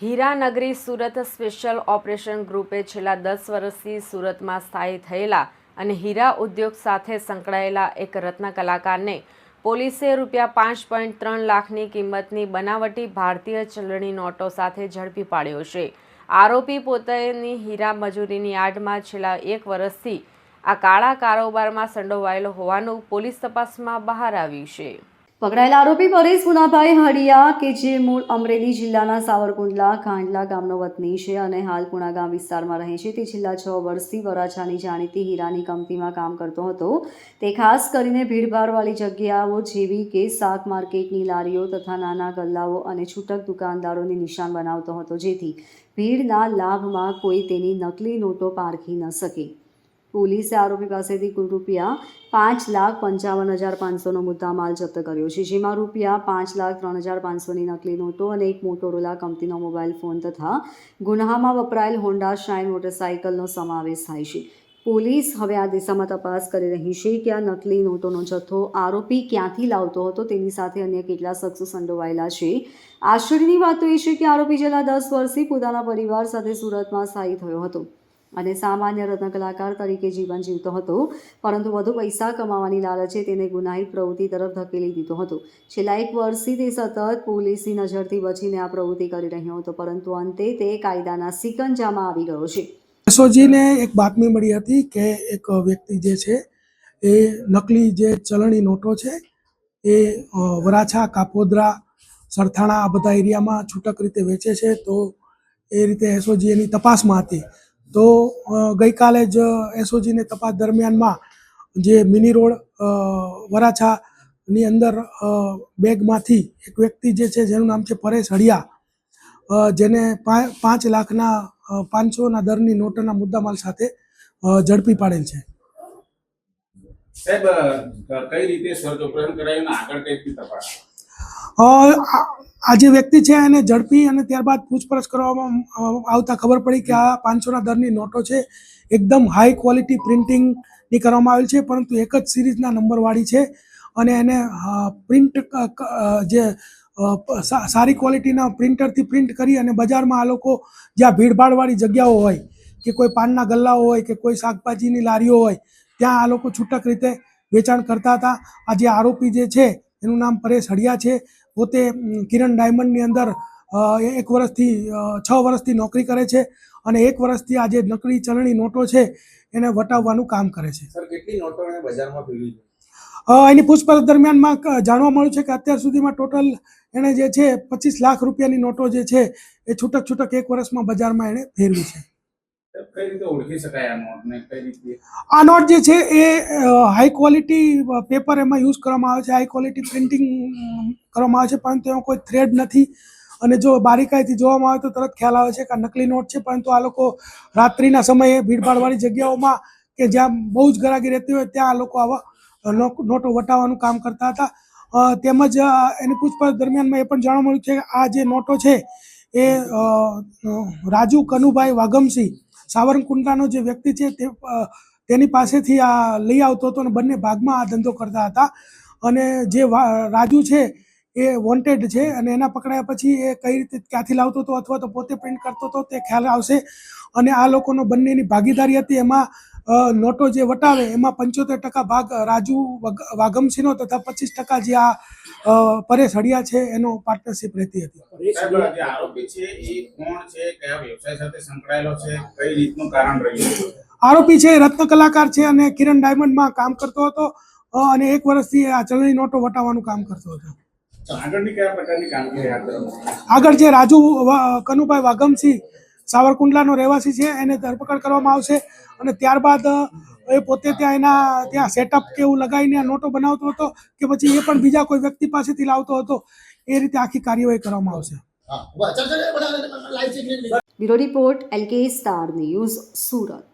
હીરાનગરી Surat special operation ગ્રુપે છેલ્લા 10 વર્ષથી સુરતમાં સ્થાયી થયેલા અને હીરા ઉદ્યોગ સાથે સંકળાયેલા એક રત્ન કલાકારને પોલીસે ₹5.3 લાખની કિંમતની બનાવટી ભારતીય ચલણી નોટો સાથે ઝડપી પાડ્યો છે। આરોપી પોતાની હીરા મજૂરીની આડમાં છેલ્લા 1 વર્ષથી આ કાળા કારોબારમાં સંડોવાયેલો હોવાનું પોલીસ તપાસમાં બહાર આવ્યું છે। પકડાયેલા આરોપી પરેશ પુનાભાઈ હડિયા કે જે મૂળ અમરેલી જિલ્લાના સાવરકુંડલા ખાંડલા ગામનો વતની છે અને હાલ પુણા ગામ વિસ્તારમાં રહે છે, તે છેલ્લા 6 વર્ષથી વરાછાની જાણીતી હીરાની કંપનીમાં કામ કરતો હતો। તે ખાસ કરીને ભીડભાડવાળી જગ્યાઓ જેવી કે શાક માર્કેટની લારીઓ તથા નાના ગલ્લાઓ અને છૂટક દુકાનદારોની નિશાન બનાવતો હતો, જેથી ભીડના લાભમાં કોઈ તેની નકલી નોટો પારખી ન શકે। પોલીસે આરોપી પાસેથી કુલ ₹5,55,500નો મુદ્દામાલ જપ્ત કર્યો છે, જેમાં ₹5,03,500ની નકલી નોટો અને એક મોટોરોલા કંપનીનો મોબાઈલ ફોન તથા ગુન્હામાં વપરાયેલ હોન્ડા શાઇન મોટરસાઇકલનો સમાવેશ થાય છે। પોલીસ હવે આ દિશામાં તપાસ કરી રહી છે કે આ નકલી નોટોનો જથ્થો આરોપી ક્યાંથી લાવતો હતો, તેની સાથે અન્ય કેટલા શખ્સો સંડોવાયેલા છે। આશ્ચર્યની વાત તો એ છે કે આરોપી છેલ્લા 10 વર્ષથી પોતાના પરિવાર સાથે સુરતમાં સ્થાયી થયો હતો અને સામાન્ય રત્ન કલાકાર તરીકે જીવન જીવતો હતો, પરંતુ વધુ પૈસા કમાવાની લાલચે તેને ગુનાહિત પ્રવૃત્તિ તરફ ધકેલી દીધો હતો। છેલ્લા 1 વર્ષથી તે સતત પોલીસની નજરથી બચીને આ પ્રવૃત્તિ કરી રહ્યો હતો, પરંતુ અંતે તે કાયદાના સિકંજામાં આવી ગયો છે। એસઓજીને એક બાતમી મળી હતી કે એક વ્યક્તિ જે છે એ નકલી જે ચલણી નોટો છે એ વરાછા, કાપોદ્રા, સરથાણા આ બધા એરિયામાં છૂટક રીતે વેચે છે। તો એ રીતે એસઓજી એની તપાસમાં હતી। તો ગઈકાલે જ એસઓજીને તપાસ દરમિયાનમાં જે મિની રોડ વરાછાની અંદર બેગમાંથી એક વ્યક્તિ જે છે જેનું નામ છે પરેશ હડિયા, જેને 5,05,500ના દરની નોટના મુદ્દામાલ સાથે ઝડપી પાડેલ છે। સાહેબ, કઈ રીતે સર્ચ ઓપરેશન કરાયું અને આગળ કઈ રીતે તપાસ? આ જે વ્યક્તિ છે એને ઝડપી અને ત્યારબાદ પૂછપરછ કરવામાં આવતા ખબર પડી કે આ 500ના દરની નોટો છે એકદમ હાઈ ક્વોલિટી પ્રિન્ટિંગની કરવામાં આવેલ છે, પરંતુ એક જ સિરીઝના નંબરવાળી છે અને એને પ્રિન્ટ જે સારી ક્વોલિટીના પ્રિન્ટરથી પ્રિન્ટ કરી અને બજારમાં આ લોકો જ્યાં ભીડભાડવાળી જગ્યાઓ હોય કે કોઈ પાનના ગલ્લાઓ હોય કે કોઈ શાકભાજીની લારીઓ હોય ત્યાં આ લોકો છૂટક રીતે વેચાણ કરતા હતા। આ જે આરોપી જે છે એનું નામ પરેશ હડિયા છે, પોતે કિરણ ડાયમંડની અંદર 6 વર્ષથી નોકરી કરે છે અને 1 વર્ષથી આ જે નકલી ચલણી નોટો છે એને વટાવવાનું કામ કરે છે। સર, કેટલી નોટો એને બજારમાં ફેરવી છે? એની પૂછપરછ દરમિયાનમાં જાણવા મળ્યું છે કે અત્યાર સુધીમાં ટોટલ એણે જે છે 25 લાખ રૂપિયાની નોટો જે છે એ છૂટક 1 વર્ષમાં બજારમાં એણે ફેરવી છે। કઈ રીતે ઓળખી શકાય આ નોટને? કઈ રીતે આ નોટ જે છે એ હાઈ ક્વોલિટી પેપર એમાં યુઝ કરવામાં આવે છે, હાઈ ક્વોલિટી પ્રિન્ટિંગ કરવામાં આવે છે, પરંતુ એમાં કોઈ થ્રેડ નથી અને જો બારીકાઈથી જોવામાં આવે તો તરત ખ્યાલ આવે છે કે આ નકલી નોટ છે। પરંતુ આ લોકો રાત્રિના સમયે ભીડભાડવાળી જગ્યાઓમાં કે જ્યાં બહુ જ ગરાગી રહેતી હોય ત્યાં આ લોકો આવા નોટો વટાવવાનું કામ કરતા હતા। તેમજ એની પૂછપરછ દરમિયાનમાં એ પણ જાણવા મળ્યું છે કે આ જે નોટો છે એ રાજુ કનુભાઈ વાઘમસિંહ સાવરકુંડલાનો જે વ્યક્તિ છે તેની પાસેથી આ લઈ આવતો હતો અને બંને ભાગમાં આ ધંધો કરતા હતા। અને જે રાજુ છે એ વોન્ટેડ છે અને એના પકડાયા પછી એ કઈ રીતે ક્યાંથી લાવતો હતો અથવા તો પોતે પ્રિન્ટ કરતો હતો તે ખ્યાલ આવશે। અને આ લોકોનો બંનેની ભાગીદારી હતી। એમાં નોટો જે વટાવે એમાં 75% ભાગ રાજુ વાઘમસિંહનો તથા 25% જે આ પરેશ હડિયા છે એનો પાર્ટનરશિપ રહેતી હતી। સાહેબ, જે આરોપી છે એ કોણ છે, કયા વ્યવસાય સાથે સંકળાયેલો છે, કઈ રીતનું કારણ રહ્યું છે? આરોપી છે રત્ન કલાકાર છે અને કિરણ ડાયમંડમાં કામ કરતો હતો અને 1 વર્ષથી આ ચલણી નોટો વટાવવાનું કામ કરતો હતો। આગળની કયા પ્રકારની કામગીરી હાથ ધરવામાં? આગળ જે રાજુ કનુભાઈ વાઘમસિંહ સાવરકુંડલાનો રહેવાસી છે એને ધરપકડ કરવામાં આવશે અને ત્યારબાદ એ પોતે ત્યાં સેટઅપ કે એવું લગાવીને આ નોટો બનાવતો હતો કે પછી એ પણ બીજા કોઈ વ્યક્તિ પાસેથી લાવતો હતો, એ રીતે આખી કાર્યવાહી કરવામાં આવશે। Bureau report LK star news, Surat.